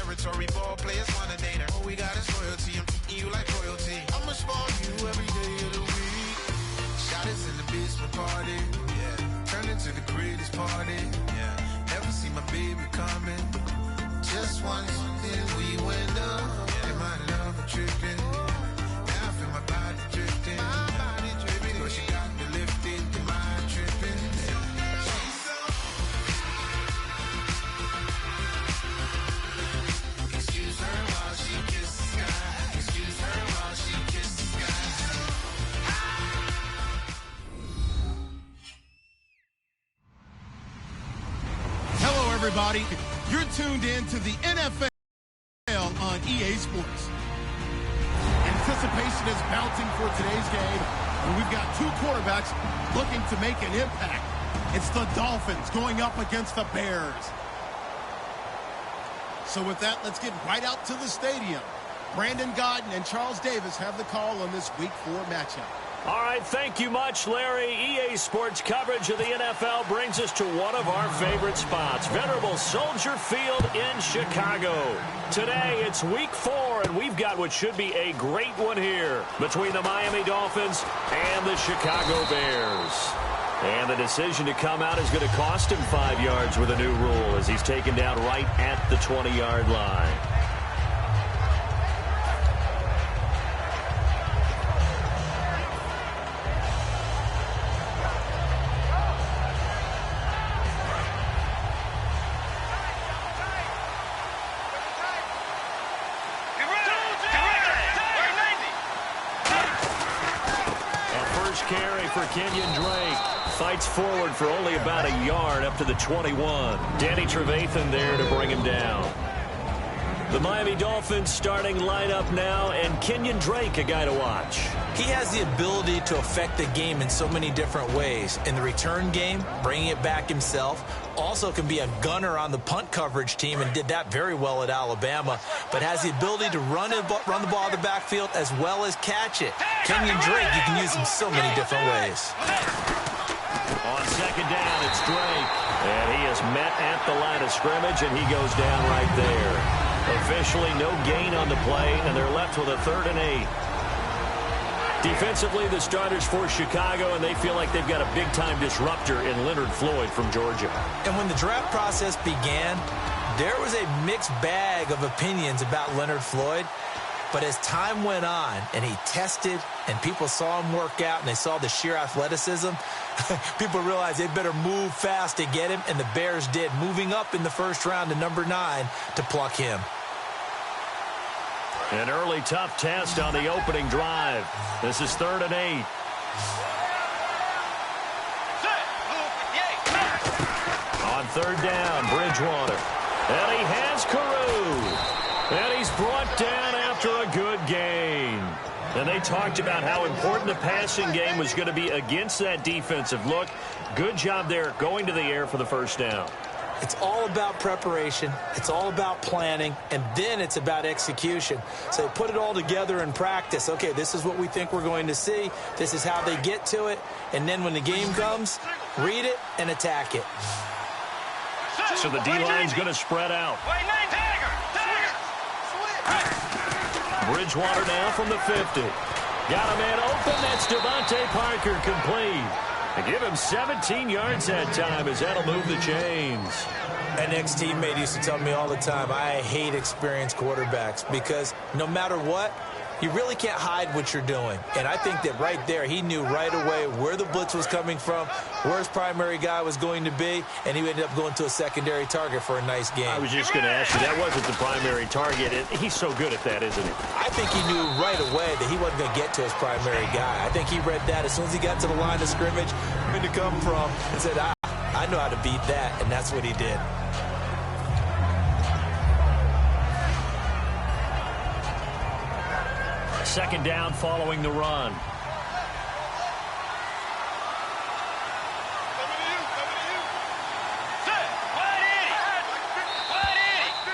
territory, ball players want a nader. All we got is loyalty, I'm treating you like royalty. I'ma spoil you every day of the week. Shot is in the basement party, yeah. Turn into the greatest party, yeah. Never see my baby coming. Just once, then we went up. Yeah. And my love tripping. Now I feel my body drifting. My body dripping. But she got me lifted. Your mind tripping. Yeah. She's so. Excuse her while she kisses the sky. Excuse her while she kisses the sky. Hello, everybody. You're tuned in to the NFL on EA Sports. Anticipation is mounting for today's game, and we've got two quarterbacks looking to make an impact. It's the Dolphins going up against the Bears. So with that, let's get right out to the stadium. Brandon Godden and Charles Davis have the call on this Week 4 matchup. All right, thank you much, Larry. EA Sports coverage of the NFL brings us to one of our favorite spots, venerable Soldier Field in Chicago. Today, it's Week 4, and we've got what should be a great one here between the Miami Dolphins and the Chicago Bears. And the decision to come out is going to cost him 5 yards with a new rule as he's taken down right at the 20-yard line. Kenyon Drake fights forward for only about a yard up to the 21. Danny Trevathan there to bring him down. The Miami Dolphins starting lineup now, and Kenyon Drake, a guy to watch. He has the ability to affect the game in so many different ways. In the return game, bringing it back himself. Also can be a gunner on the punt coverage team and did that very well at Alabama. But has the ability to run the ball in the backfield as well as catch it. Kenyon Drake, you can use him so many different ways. On second down, it's Drake. And he is met at the line of scrimmage, and he goes down right there. Officially, no gain on the play, and they're left with a 3rd and 8. Defensively, the starters for Chicago, and they feel like they've got a big-time disruptor in Leonard Floyd from Georgia. And when the draft process began, there was a mixed bag of opinions about Leonard Floyd. But as time went on and he tested and people saw him work out and they saw the sheer athleticism, people realized they better move fast to get him, and the Bears did, moving up in the first round to number 9 to pluck him. An early tough test on the opening drive. This is 3rd and 8. On 3rd down, Bridgewater. And he has Carew. And he's brought down after a good gain. And they talked about how important the passing game was going to be against that defensive look. Good job there going to the air for the first down. It's all about preparation. It's all about planning. And then it's about execution. So put it all together in practice. Okay, this is what we think we're going to see. This is how they get to it. And then when the game comes, read it and attack it. So the D-line's going to spread out. Bridgewater now from the 50. Got a man open. That's Devontae Parker complete. And give him 17 yards that time as that'll move the chains. An ex-teammate used to tell me all the time, I hate experienced quarterbacks because no matter what, you really can't hide what you're doing. And I think that right there, he knew right away where the blitz was coming from, where his primary guy was going to be, and he ended up going to a secondary target for a nice game. I was just going to ask you, that wasn't the primary target. He's so good at that, isn't he? I think he knew right away that he wasn't going to get to his primary guy. I think he read that as soon as he got to the line of scrimmage, where to come from, and said, I know how to beat that, and that's what he did. Second down following the run.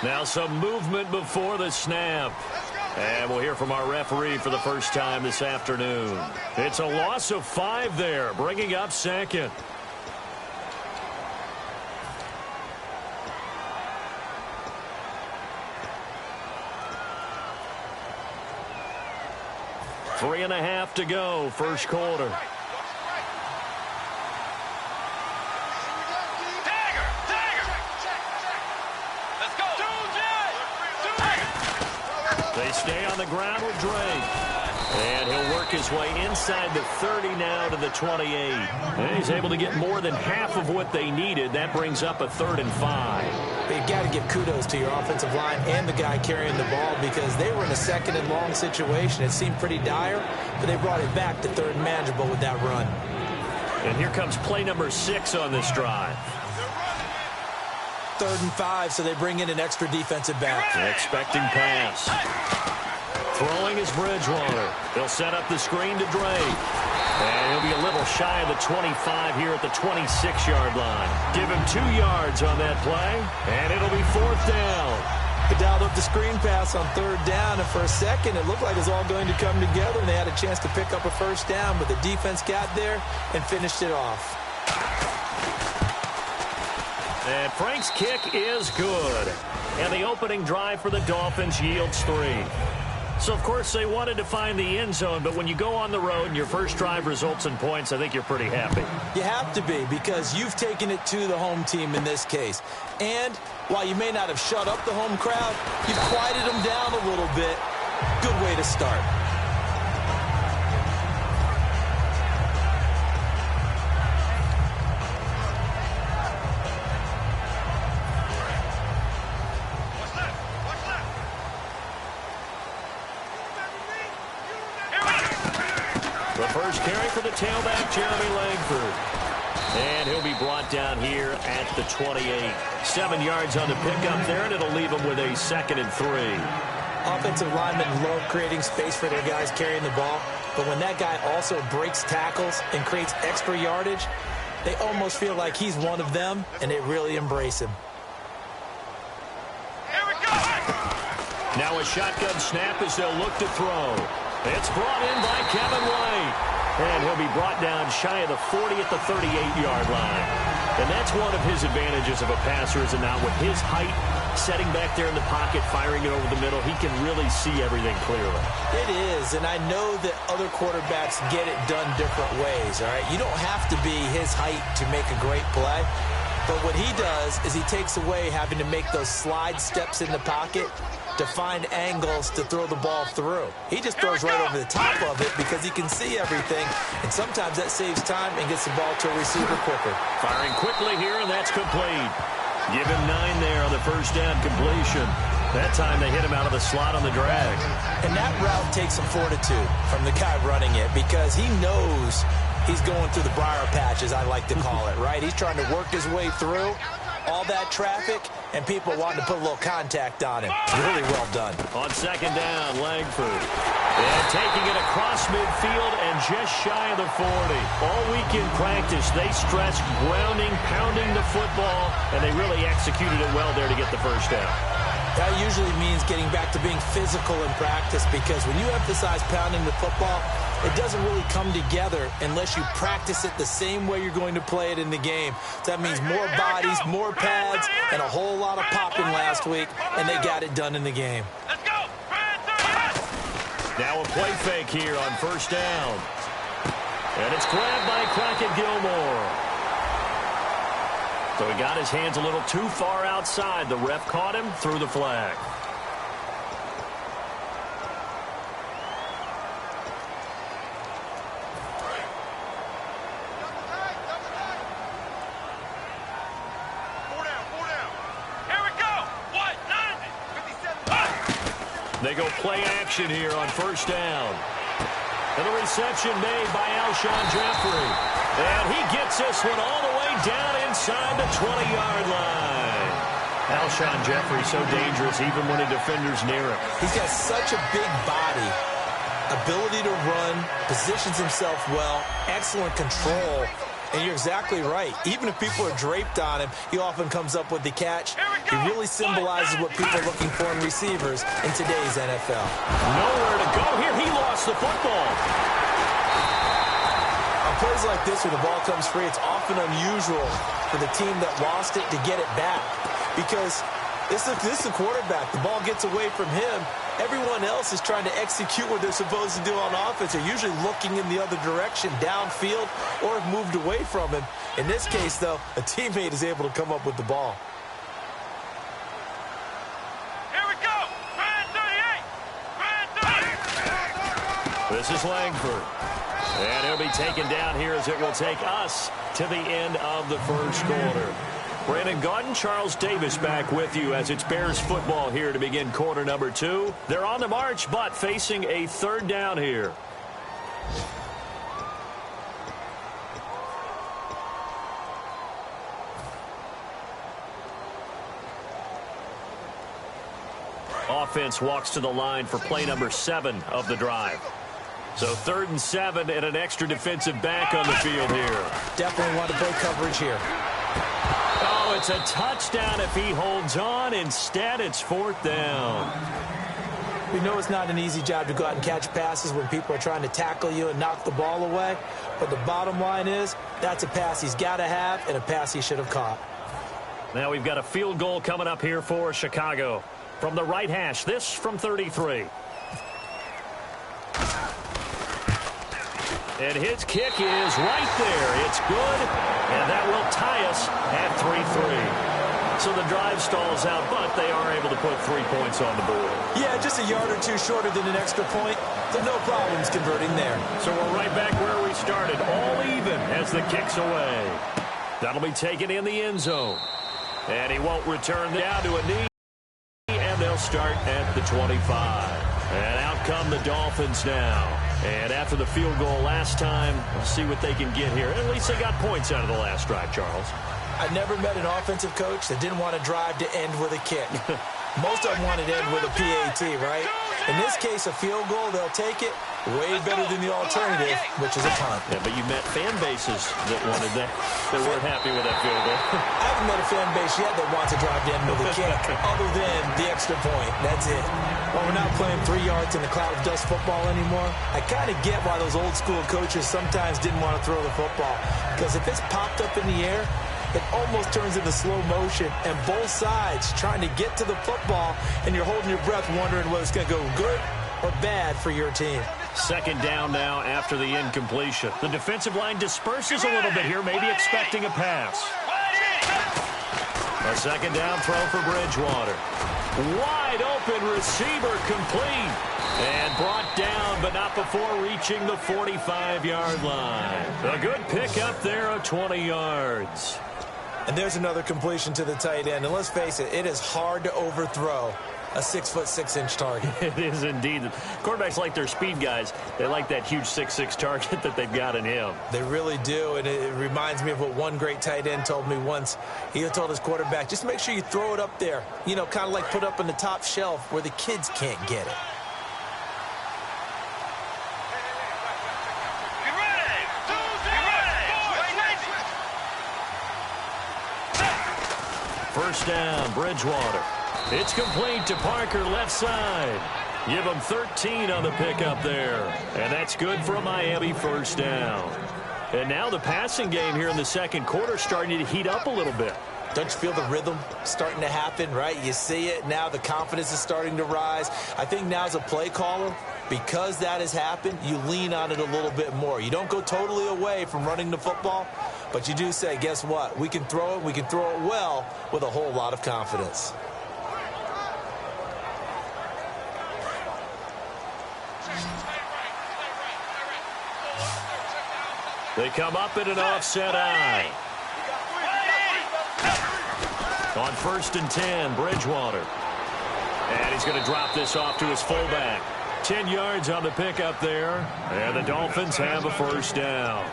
Now some movement before the snap. And we'll hear from our referee for the first time this afternoon. It's a loss of 5 there, bringing up second. 3.5 to go, first quarter. They stay on the ground with Drake. And he'll work his way inside the 30 now to the 28. And he's able to get more than half of what they needed. That brings up a 3rd and 5. But you got to give kudos to your offensive line and the guy carrying the ball because they were in a 2nd and long situation. It seemed pretty dire, but they brought it back to 3rd and manageable with that run. And here comes play number 6 on this drive. 3rd and 5, so they bring in an extra defensive back. Expecting pass. Throwing is Bridgewater. They'll set up the screen to Drake. And he'll be a little shy of the 25 here at the 26-yard line. Give him 2 yards on that play, and it'll be 4th down. They dialed up the screen pass on 3rd down, and for a second it looked like it was all going to come together, and they had a chance to pick up a 1st down, but the defense got there and finished it off. And Frank's kick is good. And the opening drive for the Dolphins yields 3. So, of course, they wanted to find the end zone, but when you go on the road and your first drive results in points, I think you're pretty happy. You have to be because you've taken it to the home team in this case. And while you may not have shut up the home crowd, you've quieted them down a little bit. Good way to start. The first carry for the tailback, Jeremy Langford. And he'll be brought down here at the 28. 7 yards on the pickup there, and it'll leave him with a 2nd and 3. Offensive linemen love creating space for their guys carrying the ball, but when that guy also breaks tackles and creates extra yardage, they almost feel like he's one of them, and they really embrace him. Here we go! Now a shotgun snap as they'll look to throw. It's brought in by Kevin White. And he'll be brought down shy of the 40 at the 38-yard line. And that's one of his advantages of a passer, is not with his height, setting back there in the pocket, firing it over the middle, he can really see everything clearly. It is, and I know that other quarterbacks get it done different ways, all right? You don't have to be his height to make a great play. But what he does is he takes away having to make those slide steps in the pocket to find angles to throw the ball through. He just throws right over the top of it because he can see everything, and sometimes that saves time and gets the ball to a receiver quicker. Firing quickly here, and that's complete. Give him 9 there on the first down completion. That time they hit him out of the slot on the drag. And that route takes some fortitude from the guy running it because he knows he's going through the briar patch, as I like to call it, right? He's trying to work his way through all that traffic, and people wanting to put a little contact on him. Really well done. On 2nd down, Langford. And taking it across midfield and just shy of the 40. All week in practice, they stressed grounding, pounding the football, and they really executed it well there to get the first down. That usually means getting back to being physical in practice because when you emphasize pounding the football, it doesn't really come together unless you practice it the same way you're going to play it in the game. So that means more bodies, more pads, and a whole lot of popping last week, and they got it done in the game. Let's go! Now a play fake here on first down. And it's grabbed by Crockett Gilmore. So he got his hands a little too far outside. The ref caught him, threw the flag. They go play action here on first down. And the reception made by Alshon Jeffrey. And he gets this one all the way down inside the 20-yard line. Alshon Jeffrey so dangerous even when a defender's near him. He's got such a big body, ability to run, positions himself well, excellent control. And you're exactly right. Even if people are draped on him, he often comes up with the catch. He really symbolizes what people are looking for in receivers in today's NFL. Nowhere to go here. He lost the football. On plays like this where the ball comes free, it's often unusual for the team that lost it to get it back. Because This is the quarterback. The ball gets away from him. Everyone else is trying to execute what they're supposed to do on offense. They're usually looking in the other direction, downfield, or have moved away from him. In this case, though, a teammate is able to come up with the ball. Here we go. Ryan 38. This is Langford. And he'll be taken down here as it will take us to the end of the first quarter. Brandon Gaudin, Charles Davis back with you as it's Bears football here to begin quarter number 2. They're on the march, but facing a third down here. Offense walks to the line for play number 7 of the drive. So 3rd and 7 and an extra defensive back on the field here. Definitely want to break coverage here. Oh, it's a touchdown if he holds on. Instead, it's 4th down. We know it's not an easy job to go out and catch passes when people are trying to tackle you and knock the ball away. But the bottom line is, that's a pass he's got to have and a pass he should have caught. Now we've got a field goal coming up here for Chicago. From the right hash, this from 33. And his kick is right there. It's good, and that will tie us at 3-3. So the drive stalls out, but they are able to put 3 points on the board. Yeah, just a yard or two shorter than an extra point, so no problems converting there. So we're right back where we started, all even as the kick's away. That'll be taken in the end zone. And he won't return down to a knee, and they'll start at the 25. And out come the Dolphins now. And after the field goal last time, we'll see what they can get here. At least they got points out of the last drive, Charles. I never met an offensive coach that didn't want to drive to end with a kick. Most of them wanted to end with a PAT, right? In this case, a field goal, they'll take it. Way better than the alternative, which is a punt. Yeah, but you met fan bases that wanted that, that weren't happy with that field goal. I haven't met a fan base yet that wants to drive to end with a kick, other than the extra point. That's it. While we're not playing 3 yards in the cloud of dust football anymore, I kind of get why those old school coaches sometimes didn't want to throw the football. Because if it's popped up in the air, it almost turns into slow motion, and both sides trying to get to the football, and you're holding your breath wondering whether it's going to go good or bad for your team. 2nd down now after the incompletion. The defensive line disperses a little bit here, maybe expecting a pass. A 2nd down throw for Bridgewater. Wide open receiver complete. And brought down, but not before reaching the 45-yard line. A good pickup there of 20 yards. And there's another completion to the tight end. And let's face it, it is hard to overthrow a 6'6" target. It is indeed. Quarterbacks like their speed guys. They like that huge 6'6" target that they've got in him. They really do, and it reminds me of what one great tight end told me once. He told his quarterback, just make sure you throw it up there. You know, kind of like put up on the top shelf where the kids can't get it. First down, Bridgewater. It's complete to Parker, left side. Give him 13 on the pickup there. And that's good for a Miami first down. And now the passing game here in the 2nd quarter starting to heat up a little bit. Don't you feel the rhythm starting to happen, right? You see it now. The confidence is starting to rise. I think now as a play caller, because that has happened, you lean on it a little bit more. You don't go totally away from running the football, but you do say, guess what? We can throw it. We can throw it well with a whole lot of confidence. They come up in an offset eye. On 1st and 10, Bridgewater. And he's going to drop this off to his fullback. 10 yards on the pickup there. And the Dolphins have a first down.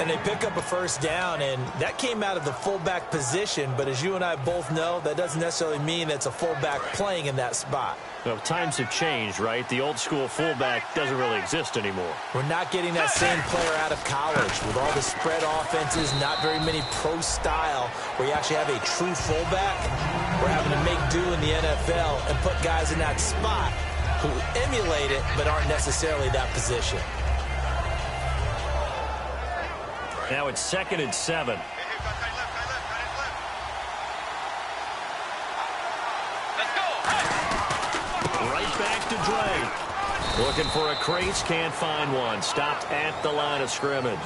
And they pick up a first down, and that came out of the fullback position. But as you and I both know, that doesn't necessarily mean it's a fullback playing in that spot. Well, times have changed, right? The old school fullback doesn't really exist anymore. We're not getting that same player out of college with all the spread offenses, not very many pro style where you actually have a true fullback. We're having to make do in the NFL and put guys in that spot who emulate it but aren't necessarily that position. Now it's 2nd and 7. to Drake. Looking for a crease, can't find one. Stopped at the line of scrimmage.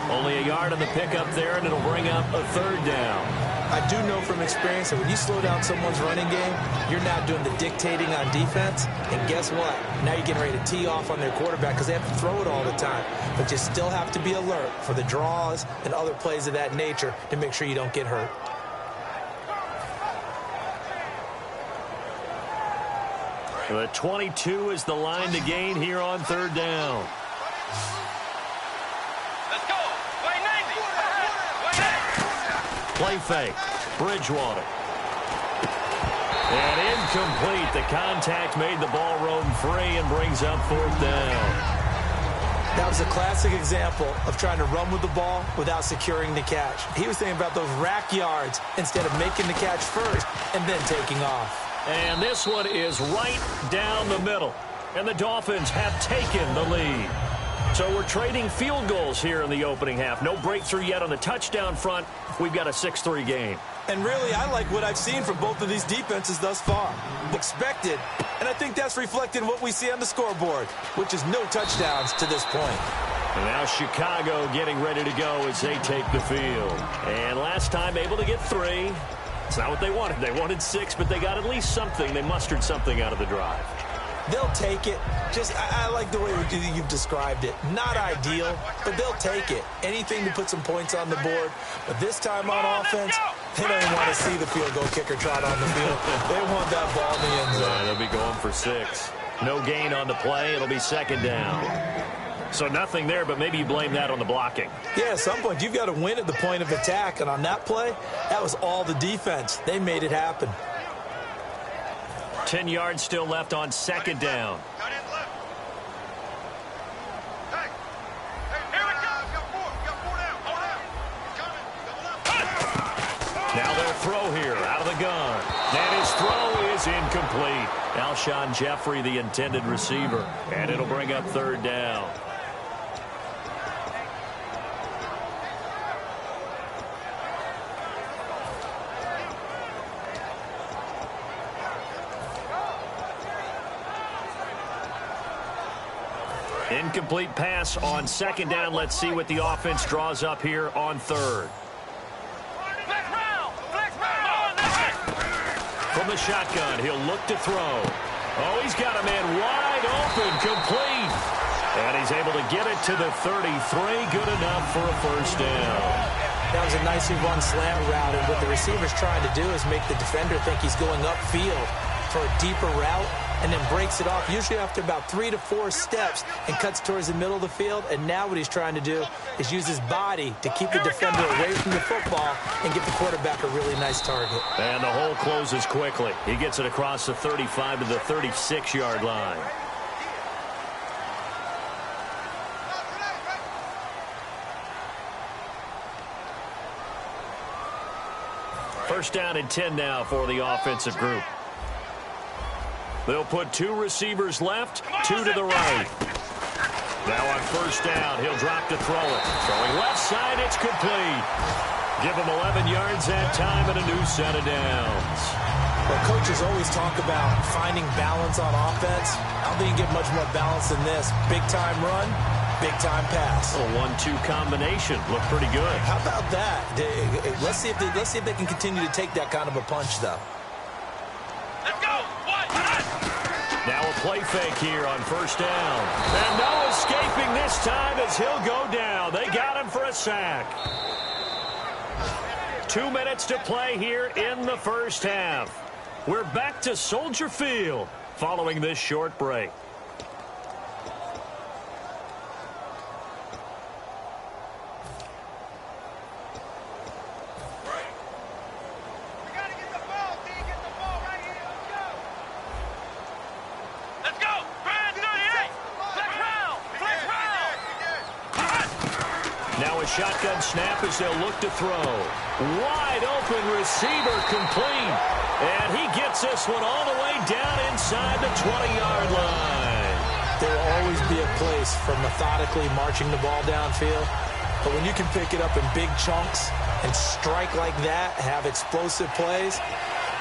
Only a yard on the pickup there, and it'll bring up a third down. I do know from experience that when you slow down someone's running game, you're now doing the dictating on defense. And guess what? Now you're getting ready to tee off on their quarterback because they have to throw it all the time. But you still have to be alert for the draws and other plays of that nature to make sure you don't get hurt. The 22 is the line to gain here on third down. Let's go. Play 90. Play fake. Bridgewater. And incomplete. The contact made the ball roam free and brings up fourth down. That was a classic example of trying to run with the ball without securing the catch. He was thinking about those rack yards instead of making the catch first and then taking off. And this one is right down the middle. And the Dolphins have taken the lead. So we're trading field goals here in the opening half. No breakthrough yet on the touchdown front. We've got a 6-3 game. And really, I like what I've seen from both of these defenses thus far. Expected. And I think that's reflected in what we see on the scoreboard, which is no touchdowns to this point. And now Chicago getting ready to go as they take the field. And last time able to get 3. It's not what they wanted. They wanted 6, but they got at least something. They mustered something out of the drive. They'll take it. I like the way you've described it. Not ideal, but they'll take it. Anything to put some points on the board. But this time on offense, they don't even want to see the field goal kicker trot on the field. They want that ball in the end zone. Yeah, they'll be going for 6. No gain on the play. It'll be second down. So nothing there, but maybe you blame that on the blocking. Yeah, at some point, you've got to win at the point of attack. And on that play, that was all the defense. They made it happen. 10 yards still left on second down. Now they'll throw here out of the gun. And his throw is incomplete. Alshon Jeffrey, the intended receiver. And it'll bring up third down. Incomplete pass on second down. Let's see what the offense draws up here on third. From the shotgun, he'll look to throw. Oh, he's got a man wide open, complete. And he's able to get it to the 33. Good enough for a first down. That was a nicely run slant route, and what the receiver's trying to do is make the defender think he's going upfield for a deeper route, and then breaks it off, usually after about 3 to 4 steps, and cuts towards the middle of the field. And now what he's trying to do is use his body to keep the defender away from the football and give the quarterback a really nice target. And the hole closes quickly. He gets it across the 35 to the 36-yard line. First down and 10 now for the offensive group. They'll put 2 receivers left, 2 to the right. Now on first down, he'll drop to throw it. Throwing left side, it's complete. Give him 11 yards that time and a new set of downs. Well, coaches always talk about finding balance on offense. I don't think you get much more balance than this. Big-time run, big-time pass. A 1-2 combination. Looked pretty good. How about that? Let's see if they can continue to take that kind of a punch, though. Let's go. Now a play fake here on first down. And no escaping this time as he'll go down. They got him for a sack. 2 minutes to play here in the first half. We're back to Soldier Field following this short break. Shotgun snap as they'll look to throw. Wide open receiver complete. And he gets this one all the way down inside the 20-yard line. There will always be a place for methodically marching the ball downfield. But when you can pick it up in big chunks and strike like that, have explosive plays,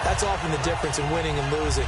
that's often the difference in winning and losing.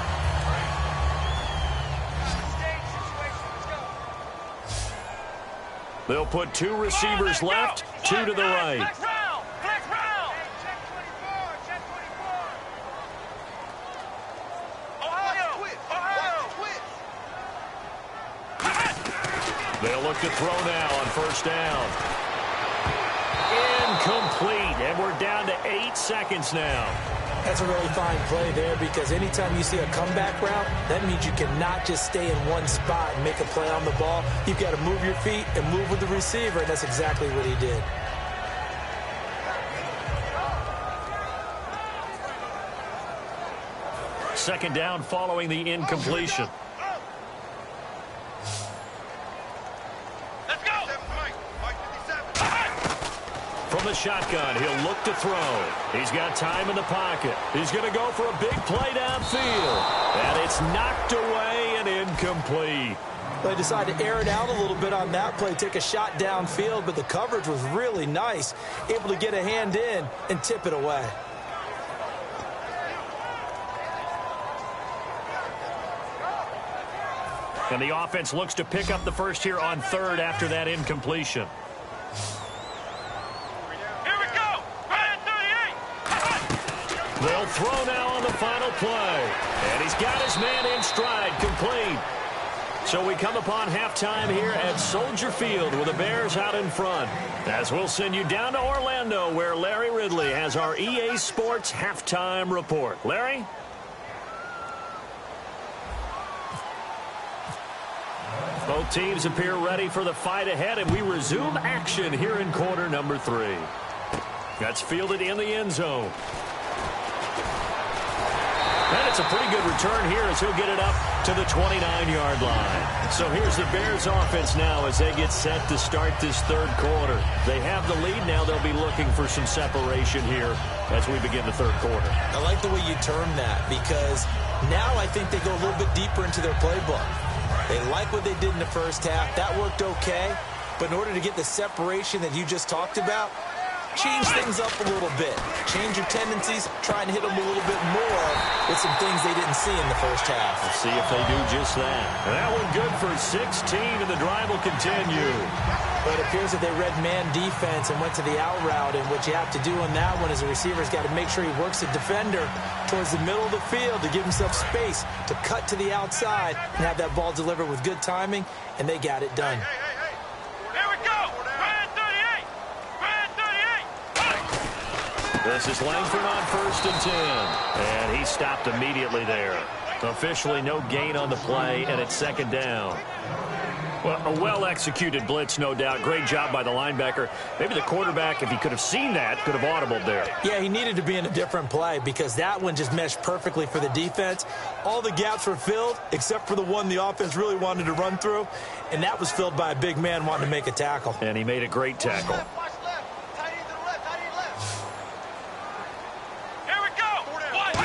They'll put 2 receivers left, 2 to the right. Flex round. They'll look to throw now on first down. Incomplete, and we're down to 8 seconds now. That's a really fine play there, because anytime you see a comeback route, that means you cannot just stay in one spot and make a play on the ball. You've got to move your feet and move with the receiver, and that's exactly what he did. Second down following the incompletion. Let's go. From the shotgun, he'll look to throw. He's got time in the pocket. He's going to go for a big play downfield. And it's knocked away and incomplete. They decided to air it out a little bit on that play, take a shot downfield, but the coverage was really nice, able to get a hand in and tip it away. And the offense looks to pick up the first here on third after that incompletion. Here we go. Right at 38. They'll throw now on the final play. And he's got his man in stride, complete. So we come upon halftime here at Soldier Field with the Bears out in front. As we'll send you down to Orlando, where Larry Ridley has our EA Sports halftime report. Larry? Both teams appear ready for the fight ahead, and we resume action here in quarter number 3. That's fielded in the end zone. And it's a pretty good return here as he'll get it up to the 29-yard line. So here's the Bears offense now as they get set to start this third quarter. They have the lead. Now they'll be looking for some separation here as we begin the third quarter. I like the way you term that, because now I think they go a little bit deeper into their playbook. They like what they did in the first half. That worked okay. But in order to get the separation that you just talked about, change things up a little bit. Change your tendencies. Try and hit them a little bit more with some things they didn't see in the first half. Let's see if they do just that. And that one good for 16, and the drive will continue. But it appears that they read man defense and went to the out route. And what you have to do on that one is the receiver's got to make sure he works the defender towards the middle of the field to give himself space to cut to the outside and have that ball delivered with good timing, and they got it done. Here we go. Right at 38. Right at 38. This is Langford on first and 10. And he stopped immediately there. Officially no gain on the play, and it's second down. Well, a well-executed blitz, no doubt. Great job by the linebacker. Maybe the quarterback, if he could have seen that, could have audibled there. Yeah, he needed to be in a different play because that one just meshed perfectly for the defense. All the gaps were filled except for the one the offense really wanted to run through, and that was filled by a big man wanting to make a tackle. And he made a great tackle. Watch left. Tight end to the left. Tight end left. Here we go. Watch.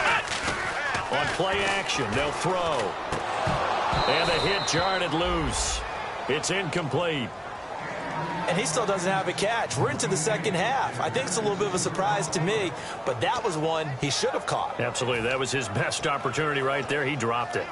On play action, they'll throw. And the hit jarred it loose. It's incomplete. And he still doesn't have a catch. We're into the second half. I think it's a little bit of a surprise to me, but that was one he should have caught. Absolutely. That was his best opportunity right there. He dropped it.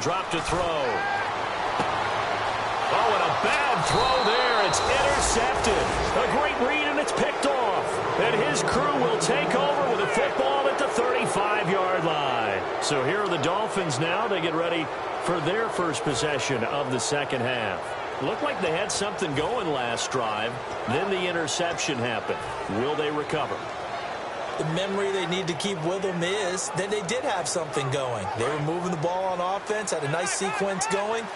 Drop to throw. Oh, and a bad throw there. It's intercepted. A great read, and it's picked off. And his crew will take over with a football at the 35-yard line. So here are the Dolphins now. They get ready for their first possession of the second half. Looked like they had something going last drive. Then the interception happened. Will they recover? The memory they need to keep with them is that they did have something going. They were moving the ball on offense, had a nice sequence going.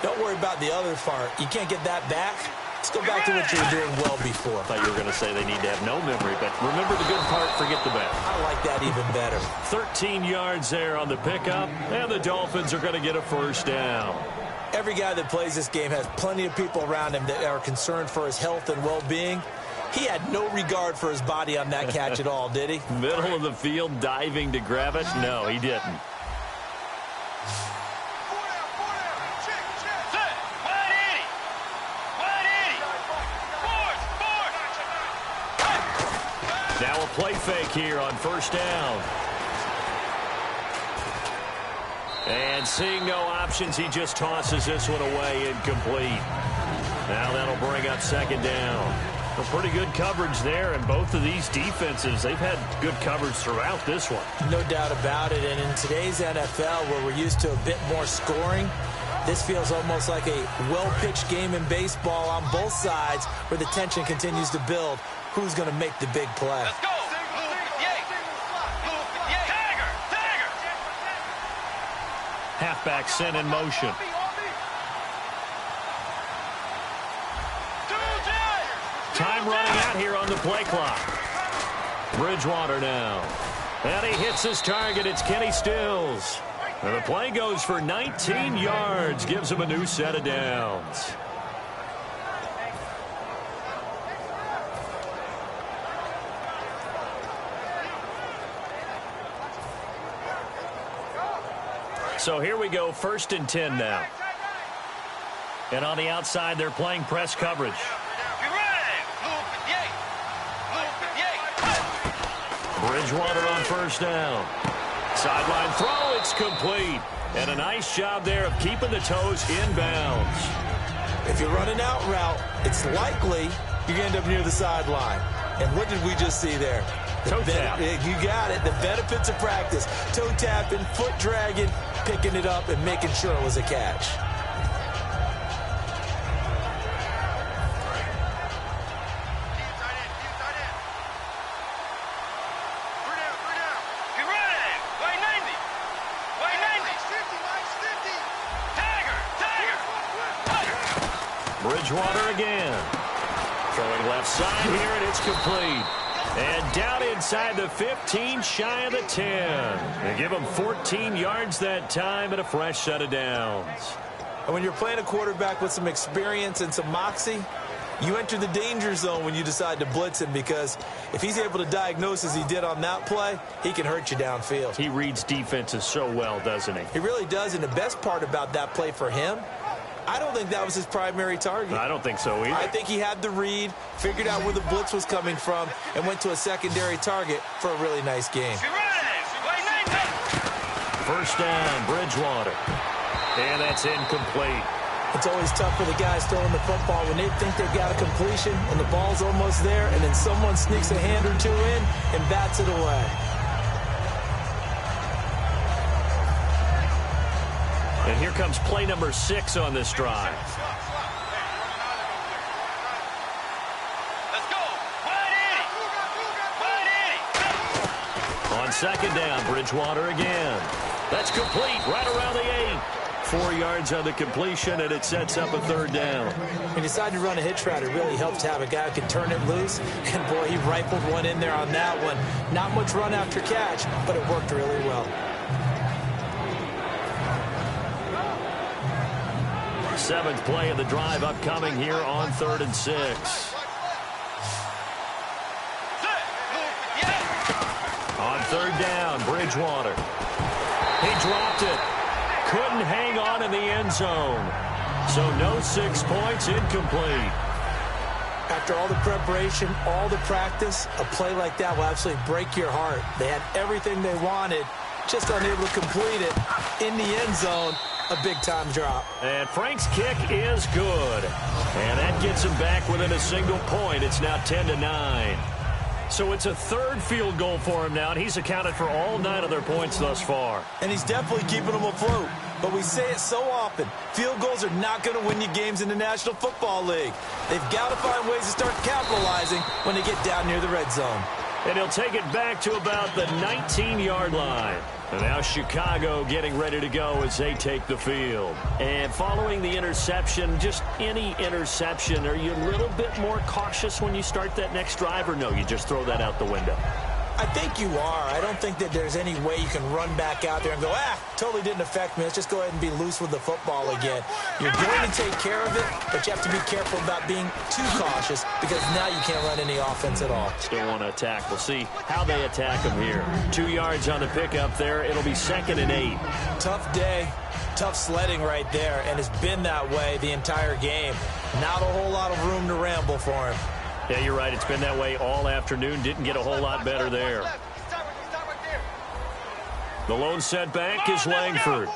Don't worry about the other part. You can't get that back. Let's go back to what you were doing well before. I thought you were going to say they need to have no memory, but remember the good part, forget the bad. I like that even better. 13 yards there on the pickup, and the Dolphins are going to get a first down. Every guy that plays this game has plenty of people around him that are concerned for his health and well-being. He had no regard for his body on that catch at all, did he? Middle of the field, diving to grab it? No, he didn't. Now a play fake here on first down. And seeing no options, he just tosses this one away, incomplete. Now that'll bring up second down. A pretty good coverage there, and both of these defenses, they've had good coverage throughout this one. No doubt about it, and in today's NFL, where we're used to a bit more scoring, this feels almost like a well-pitched game in baseball on both sides, where the tension continues to build. Who's going to make the big play? Let's go. Halfback sent in motion. Time running out here on the play clock. Bridgewater now. And he hits his target. It's Kenny Stills. And the play goes for 19 yards. Gives him a new set of downs. So here we go, 1st and 10 now. And on the outside, they're playing press coverage. Bridgewater on first down. Sideline throw, it's complete. And a nice job there of keeping the toes inbounds. If you're running out route, it's likely you're going to end up near the sideline. And what did we just see there? Toe tap. You got it. The benefits of practice. Toe tapping, foot dragging, picking it up, and making sure it was a catch. Bridgewater again. Throwing left side here, and it's complete. And down inside the 15, shy of the 10. They give him 14 yards that time and a fresh set of downs. And when you're playing a quarterback with some experience and some moxie, you enter the danger zone when you decide to blitz him, because if he's able to diagnose as he did on that play, he can hurt you downfield. He reads defenses so well, doesn't he? He really does, and the best part about that play for him, I don't think that was his primary target. I don't think so either. I think he had the read, figured out where the blitz was coming from, and went to a secondary target for a really nice game. First down, Bridgewater. And that's incomplete. It's always tough for the guys throwing the football when they think they've got a completion and the ball's almost there, and then someone sneaks a hand or two in and bats it away. And here comes play number 6 on this drive. Let's go. On second down, Bridgewater again. That's complete right around the 8. 4 yards on the completion, and it sets up a third down. He decided to run a hitch route. It really helps to have a guy who can turn it loose. And, boy, he rifled one in there on that one. Not much run after catch, but it worked really well. Seventh play of the drive upcoming here on 3rd and 6. On third down, Bridgewater. He dropped it. Couldn't hang on in the end zone. So no 6 points, incomplete. After all the preparation, all the practice, a play like that will absolutely break your heart. They had everything they wanted, just unable to complete it in the end zone. A big-time drop. And Frank's kick is good. And that gets him back within a single point. It's now 10-9. So it's a third field goal for him now, and he's accounted for all 9 of their points thus far. And he's definitely keeping them afloat. But we say it so often, field goals are not going to win you games in the National Football League. They've got to find ways to start capitalizing when they get down near the red zone. And he'll take it back to about the 19-yard line. And now Chicago getting ready to go as they take the field. And following the interception, just any interception, are you a little bit more cautious when you start that next drive, or no, you just throw that out the window? I think you are. I don't think that there's any way you can run back out there and go, totally didn't affect me. Let's just go ahead and be loose with the football again. You're going to take care of it, but you have to be careful about being too cautious because now you can't run any offense at all. Still want to attack. We'll see how they attack them here. 2 yards on the pickup there. It'll be 2nd and 8. Tough day. Tough sledding right there, and it's been that way the entire game. Not a whole lot of room to ramble for him. Yeah, you're right. It's been that way all afternoon. Didn't get a whole lot better there. The lone setback is Langford.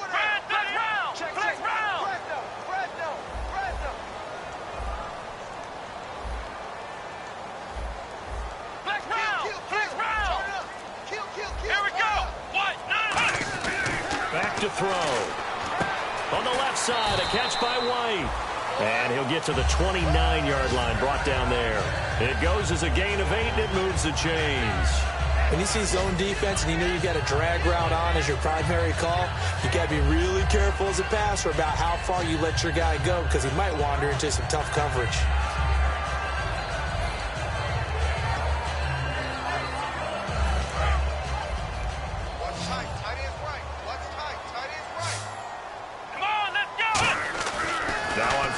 Back to throw. On the left side, a catch by White. And he'll get to the 29-yard line, brought down there. It goes as a gain of 8, and it moves the chains. When you see zone defense and you know you've got a drag route on as your primary call, you got to be really careful as a passer about how far you let your guy go because he might wander into some tough coverage.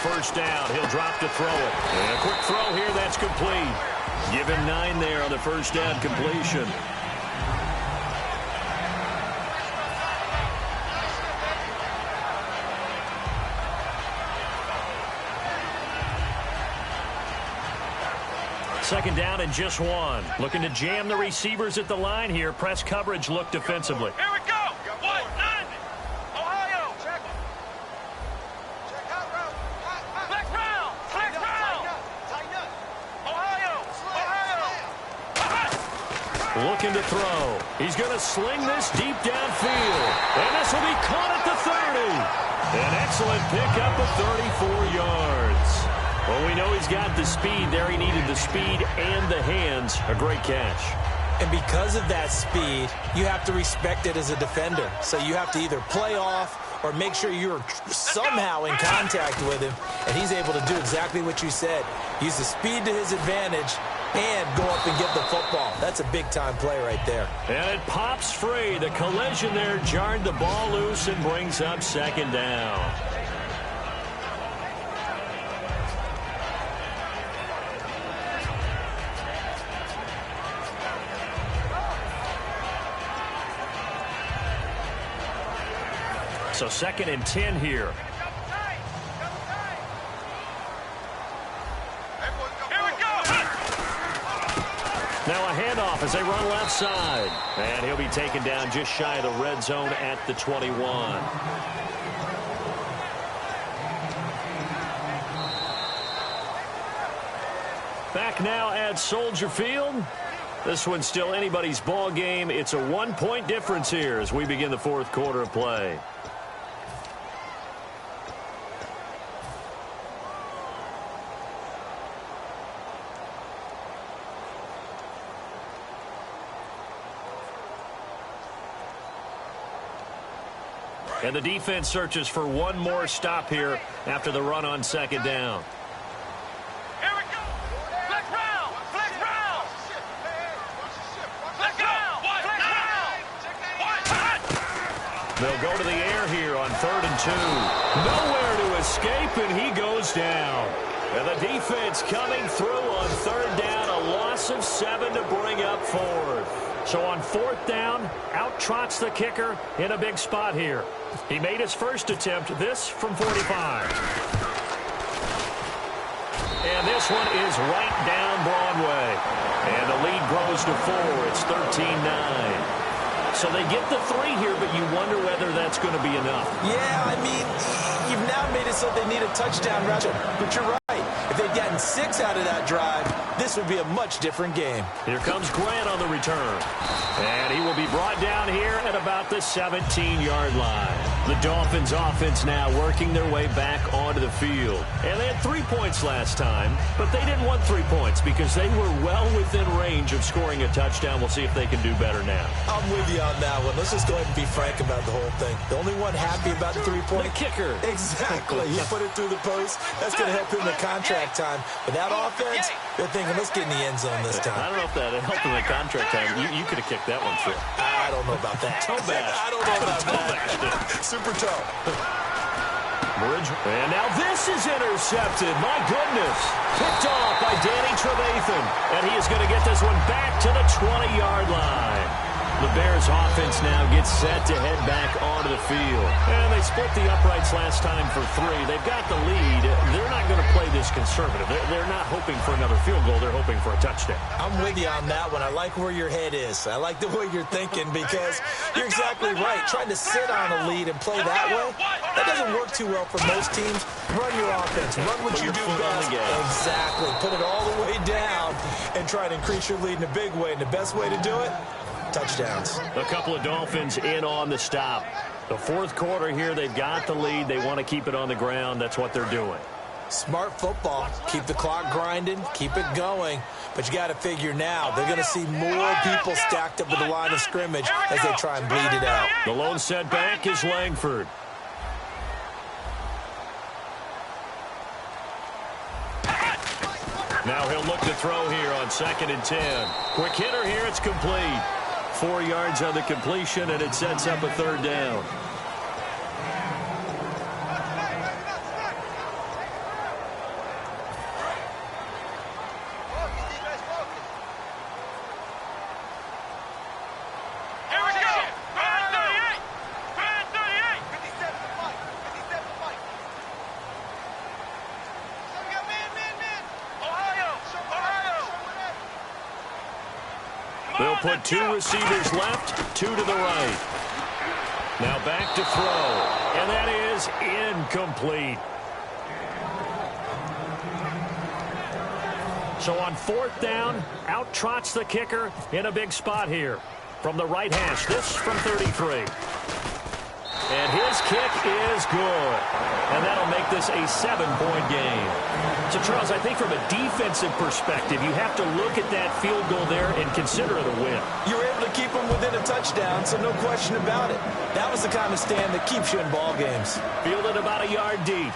First down, he'll drop to throw it. And a quick throw here, that's complete. Give him 9 there on the first down completion. Second down and just 1. Looking to jam the receivers at the line here. Press coverage look defensively. Here we go. 1, 9. Ohio. Check. Looking to throw. He's going to sling this deep downfield. And this will be caught at the 30. An excellent pickup of 34 yards. Well, we know he's got the speed there. He needed the speed and the hands. A great catch. And because of that speed, you have to respect it as a defender. So you have to either play off or make sure you're somehow in contact with him. And he's able to do exactly what you said. Use the speed to his advantage and go up and get the football. That's a big-time play right there. And it pops free. The collision there jarred the ball loose and brings up 2nd down. So 2nd and 10 here. Now a handoff as they run left side. And he'll be taken down just shy of the red zone at the 21. Back now at Soldier Field. This one's still anybody's ball game. It's a 1-point difference here as we begin the 4th quarter of play. And the defense searches for one more stop here after the run on 2nd down. Here we go. Flex round. Flex round. Flex round. They'll go to the air here on 3rd and 2. Nowhere to escape, and he goes down. And the defense coming through on 3rd down. A loss of 7 to bring up 4th. So on 4th down, out trots the kicker in a big spot here. He made his first attempt, this from 45. And this one is right down Broadway. And the lead grows to 4. It's 13-9. So they get the 3 here, but you wonder whether that's going to be enough. Yeah, I mean, you've now made it so they need a touchdown rush. But you're right. If they'd gotten 6 out of that drive, this would be a much different game. Here comes Grant on the return. And he will be brought down here at about the 17-yard line. The Dolphins offense now working their way back onto the field. And they had 3 points last time, but they didn't want 3 points because they were well within range of scoring a touchdown. We'll see if they can do better now. I'm with you on that one. Let's just go ahead and be frank about the whole thing. The only one happy about the 3-point? The kicker. Exactly. He put it through the post. That's going to help him in the contract time. But that offense, they're thinking, let's get in the end zone this time. I don't know if that helped in the contract time. You could have kicked that one through. I don't know about that. Toe bash. I don't know about that. Super toe. And now this is intercepted. My goodness. Picked off by Danny Trevathan. And he is going to get this one back to the 20-yard line. The Bears offense now gets set to head back onto the field. And they split the uprights last time for 3. They've got the lead. They're not going to play this conservative. They're not hoping for another field goal. They're hoping for a touchdown. I'm with you on that one. I like where your head is. I like the way you're thinking because you're exactly right. Trying to sit on a lead and play that way, that doesn't work too well for most teams. Run your offense. Run what you do best. Exactly. Put it all the way down and try to increase your lead in a big way. And the best way to do it, touchdowns. A couple of Dolphins in on the stop. The fourth quarter here, they've got the lead. They want to keep it on the ground. That's what they're doing. Smart football. Keep the clock grinding. Keep it going. But you got to figure now, they're going to see more people stacked up at the line of scrimmage as they try and bleed it out. The lone setback is Langford. Now he'll look to throw here on 2nd and 10. Quick hitter here. It's complete. 4 yards on the completion, and it sets up a 3rd down. They'll put 2 receivers left, 2 to the right. Now back to throw, and that is incomplete. So on 4th down, out trots the kicker in a big spot here. From the right hash, this from 33. And his kick is good. And that'll make this a 7-point game. So, Charles, I think from a defensive perspective, you have to look at that field goal there and consider it a win. You were able to keep them within a touchdown, so no question about it. That was the kind of stand that keeps you in ball games. Fielded about a yard deep.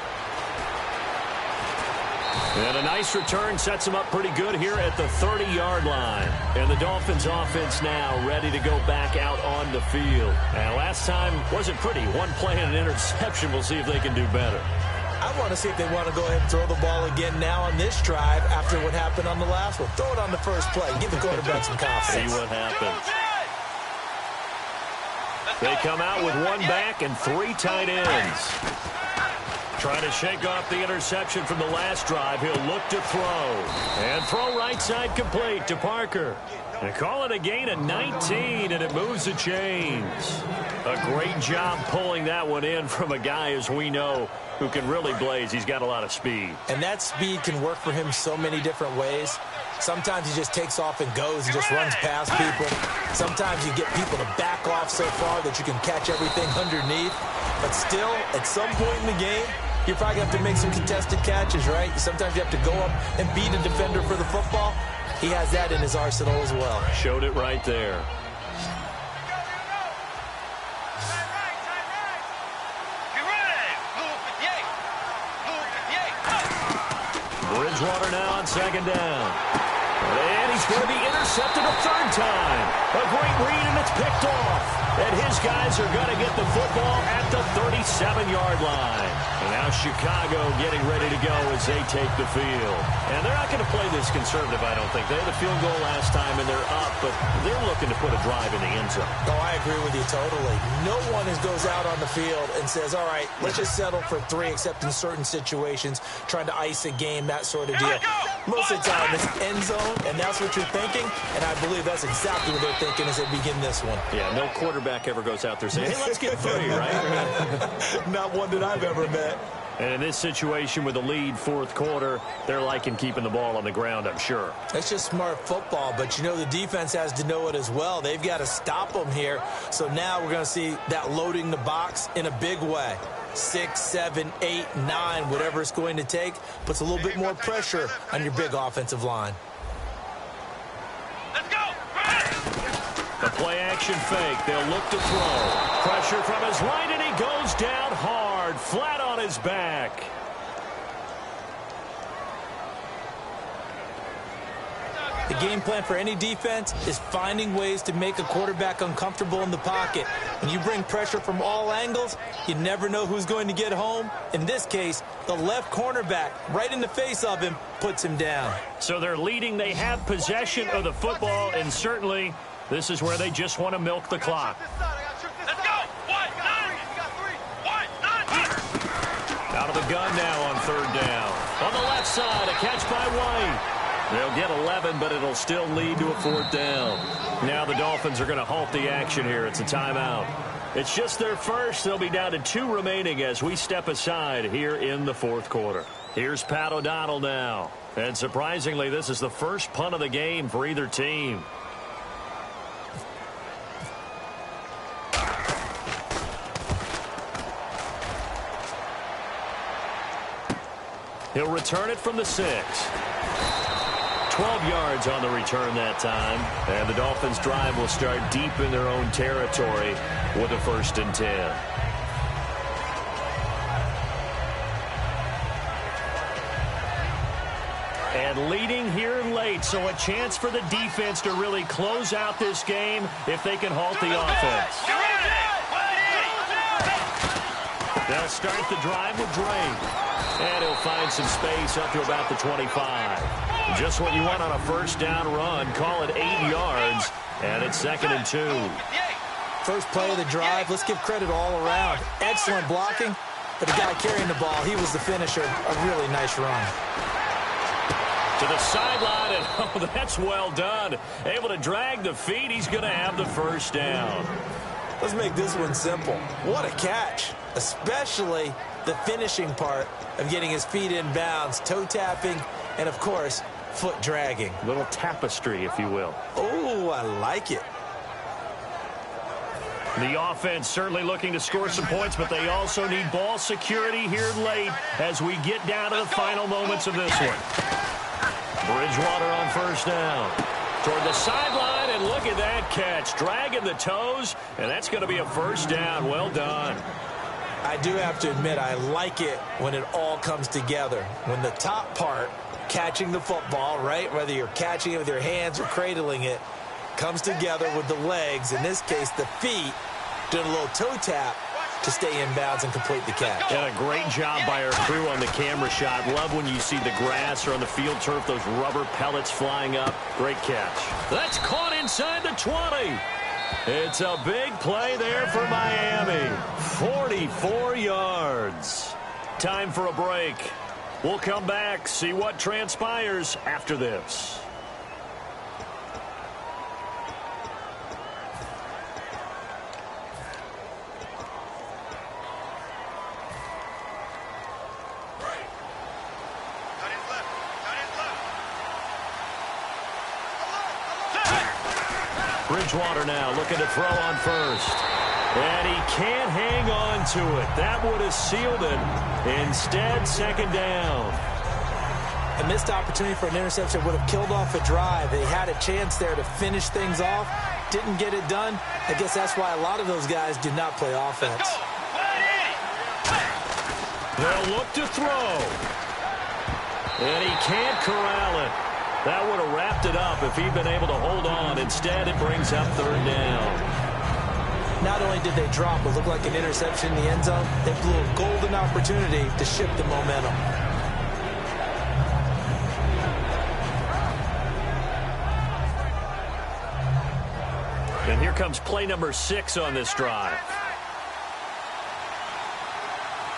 And a nice return sets him up pretty good here at the 30-yard line. And the Dolphins offense now ready to go back out on the field. And last time wasn't pretty. 1 play and an interception. We'll see if they can do better. I want to see if they want to go ahead and throw the ball again now on this drive after what happened on the last one. Throw it on the first play. Give the quarterback some confidence. See what happens. They come out with 1 back and 3 tight ends. Trying to shake off the interception from the last drive. He'll look to throw. And throw right side complete to Parker. And call it a gain of 19, and it moves the chains. A great job pulling that one in from a guy, as we know, who can really blaze. He's got a lot of speed. And that speed can work for him so many different ways. Sometimes he just takes off and goes and just runs past people. Sometimes you get people to back off so far that you can catch everything underneath. But still, at some point in the game, you probably have to make some contested catches, right? Sometimes you have to go up and beat a defender for the football. He has that in his arsenal as well. Showed it right there. Bridgewater now on 2nd down. And he's going to be intercepted a 3rd time. A great read, and it's picked off. And his guys are going to get the football at the 37-yard line. And now Chicago getting ready to go as they take the field. And they're not going to play this conservative, I don't think. They had the field goal last time, and they're up, but they're looking to put a drive in the end zone. Oh, I agree with you totally. No one goes out on the field and says, all right, let's just settle for 3, except in certain situations, trying to ice a game, that sort of deal. Most of the time, it's end zone, and that's what you're thinking, and I believe that's exactly what they're thinking as they begin this one. Yeah, no quarterback ever goes out there saying, hey, let's get 3, right? Not one that I've ever met. And in this situation with the lead 4th quarter, they're liking keeping the ball on the ground, I'm sure. It's just smart football, but you know the defense has to know it as well. They've got to stop them here. So now we're going to see that loading the box in a big way. 6, 7, 8, 9, whatever it's going to take, puts a little bit more pressure on your big offensive line. Let's go! The play-action fake. They'll look to throw. Pressure from his right, and he goes down hard, flat on his back. The game plan for any defense is finding ways to make a quarterback uncomfortable in the pocket. When you bring pressure from all angles, you never know who's going to get home. In this case, the left cornerback, right in the face of him, puts him down. So they're leading. They have possession of the football, and certainly this is where they just want to milk the clock. Let's go. Out of the gun now on third down. On the left side, a catch by White. They'll get 11, but it'll still lead to a fourth down. Now the Dolphins are going to halt the action here. It's a timeout. It's just their first. They'll be down to 2 remaining as we step aside here in the fourth quarter. Here's Pat O'Donnell now. And surprisingly, this is the first punt of the game for either team. He'll return it from the 6. 12 yards on the return that time. And the Dolphins' drive will start deep in their own territory with a 1st and 10. And leading here late, so a chance for the defense to really close out this game if they can halt the offense. They'll start the drive with Drake. And he'll find some space up to about the 25. Just what you want on a first down run. Call it 8 yards, and it's 2nd and 2. First play of the drive, let's give credit all around. Excellent blocking, but the guy carrying the ball, he was the finisher. A really nice run. To the sideline, and oh, that's well done. Able to drag the feet. He's going to have the first down. Let's make this one simple. What a catch, especially the finishing part of getting his feet in bounds, toe tapping, and of course, foot dragging. Little tapestry, if you will. Oh, I like it. The offense certainly looking to score some points, but they also need ball security here late as we get down to the final moments of this one. Bridgewater on first down. Toward the sideline, and look at that catch. Dragging the toes, and that's going to be a first down. Well done. I do have to admit, I like it when it all comes together. When the top part, catching the football, right, whether you're catching it with your hands or cradling it, comes together with the legs, in this case the feet, doing a little toe tap to stay in bounds and complete the catch. And a great job by our crew on the camera shot. Love when you see the grass or on the field turf, those rubber pellets flying up. Great catch. That's caught inside the 20. It's a big play there for Miami. 44 yards. Time for a break. We'll come back, see what transpires after this. Bridgewater now looking to throw on first. And he can't hang on to it. That would have sealed it. Instead, 2nd down. A missed opportunity for an interception would have killed off a drive. They had a chance there to finish things off. Didn't get it done. I guess that's why a lot of those guys do not play offense. They'll look to throw. And he can't corral it. That would have wrapped it up if he'd been able to hold on. Instead, it brings up 3rd down. Not only did they drop what looked like an interception in the end zone, they blew a golden opportunity to shift the momentum. And here comes play number 6 on this drive.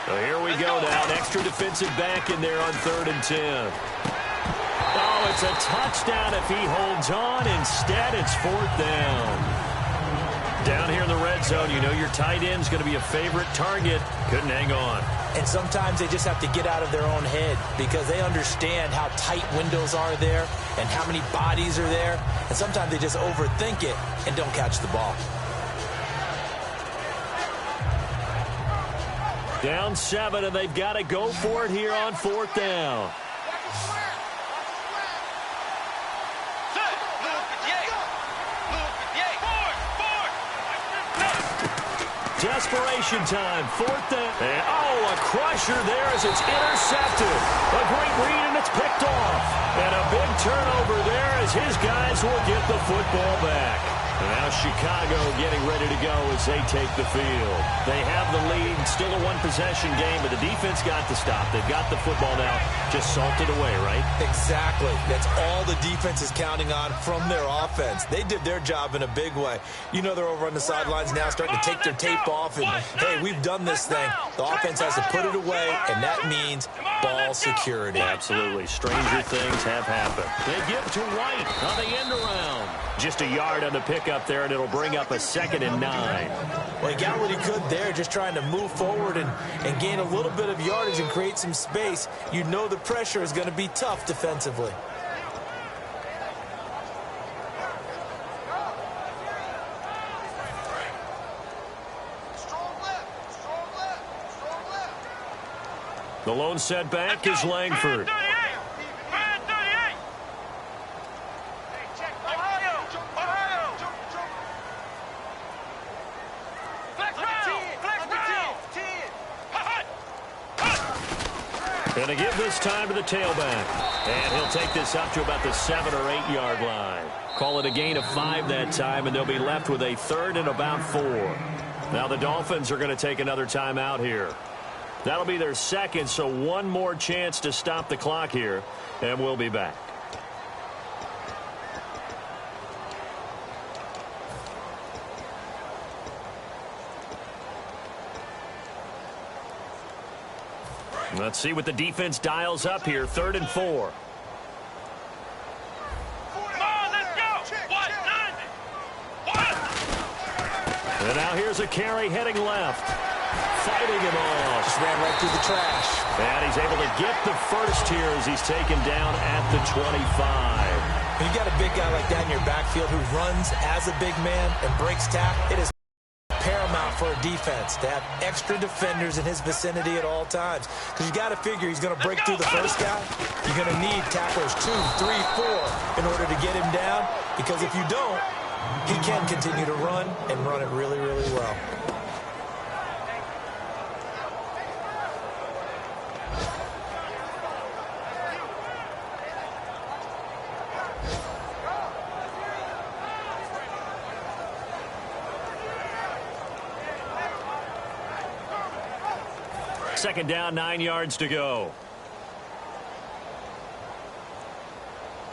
So here we go now. An extra defensive back in there on 3rd and 10. Oh, it's a touchdown if he holds on. Instead, it's 4th down. Down here in the red zone, you know your tight end's going to be a favorite target. Couldn't hang on. And sometimes they just have to get out of their own head because they understand how tight windows are there and how many bodies are there. And sometimes they just overthink it and don't catch the ball. Down 7, and they've got to go for it here on 4th down. Desperation time, 4th down. And, oh, a crusher there as it's intercepted. A great read, and it's picked off. And a big turnover there as his get the football back. And now Chicago getting ready to go as they take the field. They have the lead, still a one-possession game, but the defense got the stop. They've got the football now, just salted away, right? Exactly. That's all the defense is counting on from their offense. They did their job in a big way. You know they're over on the sidelines now starting to take their tape off, and, hey, we've done this thing. The offense has to put it away, and that means ball security. Absolutely. Stranger things have happened. They give to White on the end around. Just a yard on the pickup there, and it'll bring up a 2nd and 9. Well, he got what he could there, just trying to move forward and gain a little bit of yardage and create some space. You know the pressure is going to be tough defensively. The lone setback is Langford. Going to give this time to the tailback. And he'll take this up to about the 7 or 8 yard line. Call it a gain of 5 that time, and they'll be left with a 3rd and about 4. Now the Dolphins are going to take another timeout here. That'll be their 2nd, so one more chance to stop the clock here, and we'll be back. Let's see what the defense dials up here. 3rd and 4. Come on, let's go. And now here's a carry heading left. Fighting him off. Just ran right through the trash. And he's able to get the first here as he's taken down at the 25. When you got a big guy like that in your backfield who runs as a big man and breaks tackle, it is paramount for a defense to have extra defenders in his vicinity at all times. Because you got to figure he's going to break through the first guy. You're going to need tacklers 2, 3, 4 in order to get him down. Because if you don't, he can continue to run and run it really, really well. Second down, 9 yards to go.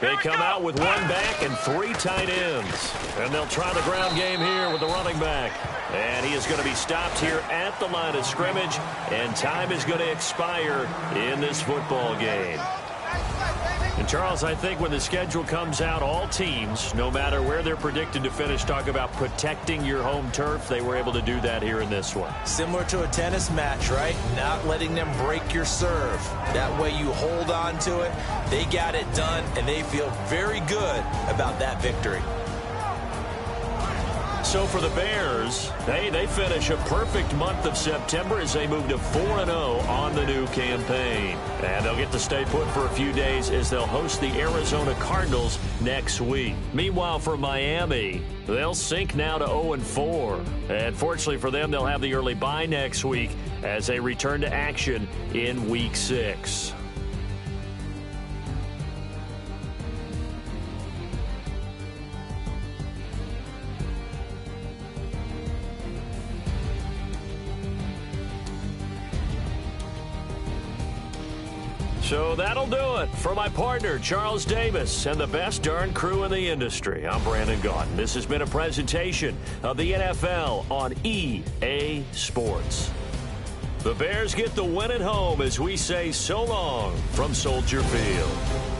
They come out with 1 back and 3 tight ends. And they'll try the ground game here with the running back. And he is going to be stopped here at the line of scrimmage. And time is going to expire in this football game. And, Charles, I think when the schedule comes out, all teams, no matter where they're predicted to finish, talk about protecting your home turf. They were able to do that here in this one. Similar to a tennis match, right? Not letting them break your serve. That way you hold on to it. They got it done, and they feel very good about that victory. So for the Bears, they finish a perfect month of September as they move to 4-0 on the new campaign. And they'll get to stay put for a few days as they'll host the Arizona Cardinals next week. Meanwhile, for Miami, they'll sink now to 0-4. And fortunately for them, they'll have the early bye next week as they return to action in Week 6. So that'll do it for my partner, Charles Davis, and the best darn crew in the industry. I'm Brandon Gaudin. This has been a presentation of the NFL on EA Sports. The Bears get the win at home as we say so long from Soldier Field.